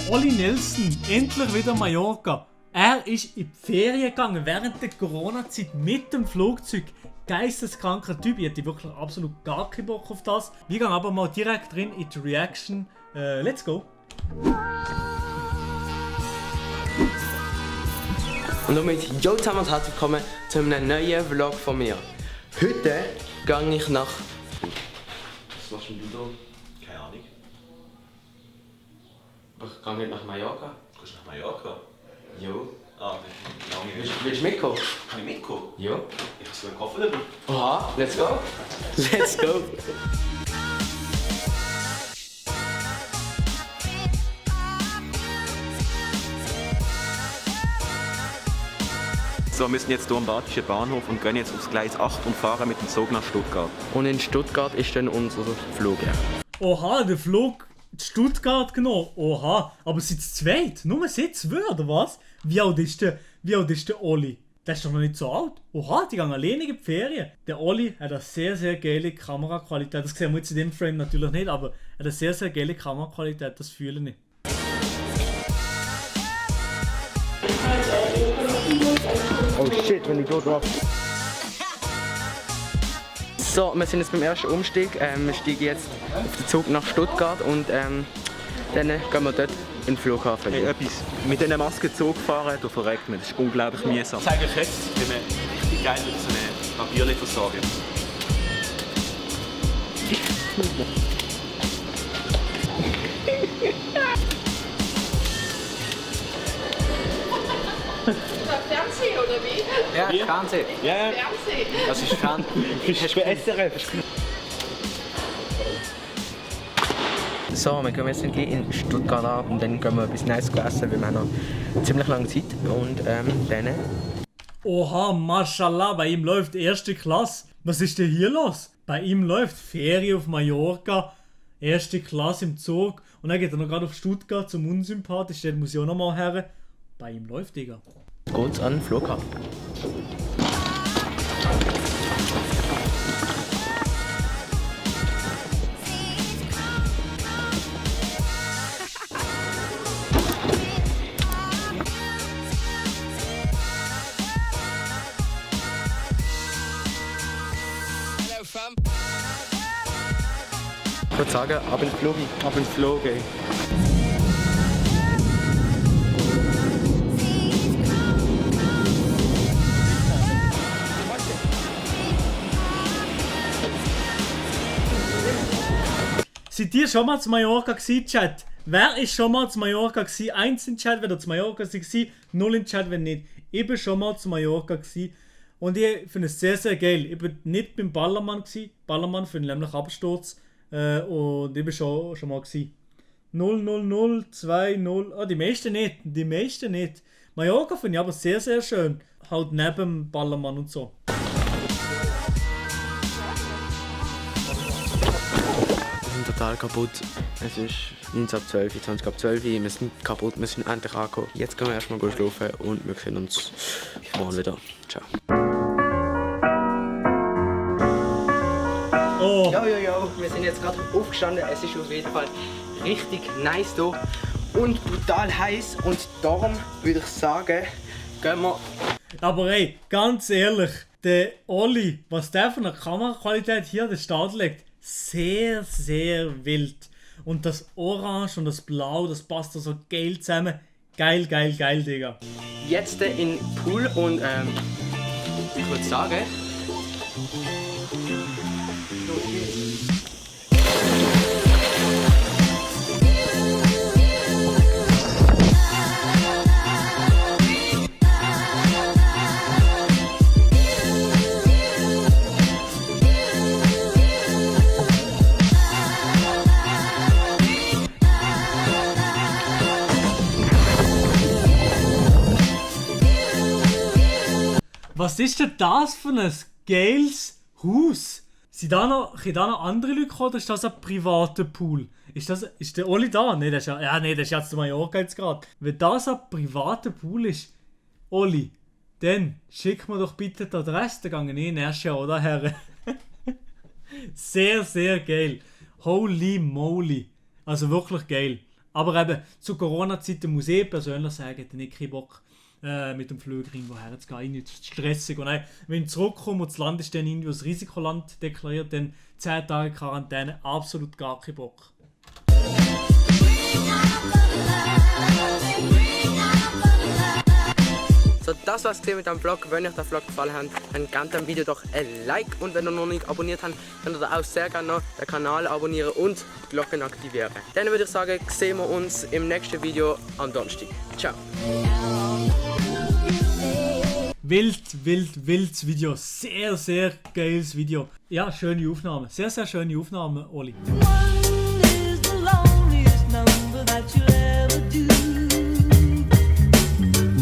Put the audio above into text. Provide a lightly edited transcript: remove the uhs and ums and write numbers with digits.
Olli Nelson, endlich wieder Mallorca. Er ist in die Ferien gegangen während der Corona-Zeit mit dem Flugzeug. Geisteskranker Typ, ich hätte wirklich absolut gar keinen Bock auf das. Wir gehen aber mal direkt rein in die Reaction. Let's go! Und damit yo zusammen und herzlich willkommen zu einem neuen Vlog von mir. Heute gehe ich nach... Was machst du da? Keine Ahnung. Aber ich gehe nicht nach Mallorca. Gehst du nach Mallorca? Jo. Ah, lange nicht. Willst du mitkommen? Kann ich mitkommen? Jo. Ich habe sogar einen Koffer dabei. Aha, let's go. Let's go. So, wir sind jetzt hier am Badischen Bahnhof und gehen jetzt aufs Gleis 8 und fahren mit dem Zug nach Stuttgart. Und in Stuttgart ist dann unser Flug. Oha, der Flug in Stuttgart genommen. Oha, aber sind es zweit? Nur sie zwei, oder was? Wie alt ist der Olli? Der ist doch noch nicht so alt. Oha, die gehen alleine in die Ferien. Der Olli hat eine sehr, sehr geile Kameraqualität. Das sehen wir jetzt in dem Frame natürlich nicht, aber er hat eine sehr, sehr geile Kameraqualität, das fühle ich. Oh shit, wenn ich hier drauf. So, wir sind jetzt beim ersten Umstieg. Wir steigen jetzt auf den Zug nach Stuttgart und dann gehen wir dort in den Flughafen. Hey, etwas. Mit dieser Maske Zug fahren, da verreckt man. Das ist unglaublich mühsam. Ich zeige euch jetzt, wie man richtig geil mit so einem Papierli versorgt. Fernsehen oder wie? Ja, Fernsehen. Ja, ja. Fernsehen. Das ist Fernsehen. Das ist für SRF. So, wir gehen jetzt in Stuttgart an und dann gehen wir etwas Neues essen, weil wir haben noch ziemlich lange Zeit. Und dann... Oha, mashallah, bei ihm läuft erste Klasse. Was ist denn hier los? Bei ihm läuft Ferien auf Mallorca, erste Klasse im Zug und dann geht er noch gerade auf Stuttgart zum Unsympathisch, den muss ich auch noch mal her. Bei ihm läuft, Digga. Geht's an den Flughafen. Ich würde sagen, ab in den Flug. Ab ins Flug, ey. Seid ihr schon mal zu Mallorca gewesen, Chat? Wer ist schon mal zu Mallorca gewesen? 1 in Chat, wenn ihr zu Mallorca war, 0 in Chat, wenn nicht. Ich bin schon mal zu Mallorca gewesen. Und ich finde es sehr, sehr geil. Ich bin nicht beim Ballermann gewesen. Ballermann finde ich nämlich Absturz. Und ich bin schon mal gewesen. 0, 0, 0, 2, 0. Oh, die meisten nicht. Die meisten nicht. Mallorca finde ich aber sehr, sehr schön. Halt neben dem Ballermann und so. Wir sind total kaputt. Es ist 19 ab 12, 20 ab 12. Wir sind kaputt, wir sind endlich angekommen. Jetzt können wir erstmal schlafen und wir sehen uns morgen wieder. Ciao. Oh. Jo, wir sind jetzt gerade aufgestanden. Es ist auf jeden Fall richtig nice hier und brutal heiß. Und darum würde ich sagen, gehen wir. Aber ey, ganz ehrlich, der Olli, was der von der Kameraqualität hier an den Start legt, sehr, sehr wild. Und das Orange und das Blau, das passt da so geil zusammen. Geil, geil, geil, Digga. Jetzt in den Pool und ich würde sagen, los geht's. Was ist denn das für ein geiles Haus? Sind da noch andere Leute gekommen oder ist das ein privater Pool? Ist der Oli da? Nein, das ist jetzt zu Mallorca jetzt gerade. Wenn das ein privater Pool ist, Oli, dann schick mir doch bitte die Adresse, dann gehe ich nächstes Jahr oder her. Sehr, sehr geil. Holy moly. Also wirklich geil. Aber eben, zu Corona-Zeiten muss ich persönlich sagen, hätte ich keinen Bock, mit dem Flüger irgendwo herzugehen. Irgendwie stressig. Und wenn ich zurückkomme und das Land ist dann irgendwie als Risikoland deklariert, dann 10 Tage Quarantäne, absolut gar keinen Bock. So, das war's mit dem Vlog. Wenn euch der Vlog gefallen hat, dann gebt dem Video doch ein Like. Und wenn ihr noch nicht abonniert habt, könnt ihr auch sehr gerne noch den Kanal abonnieren und die Glocke aktivieren. Dann würde ich sagen, sehen wir uns im nächsten Video am Donnerstag. Ciao. Wildes Video. Sehr, sehr geiles Video. Ja, schöne Aufnahme. Sehr, sehr schöne Aufnahme, Oli.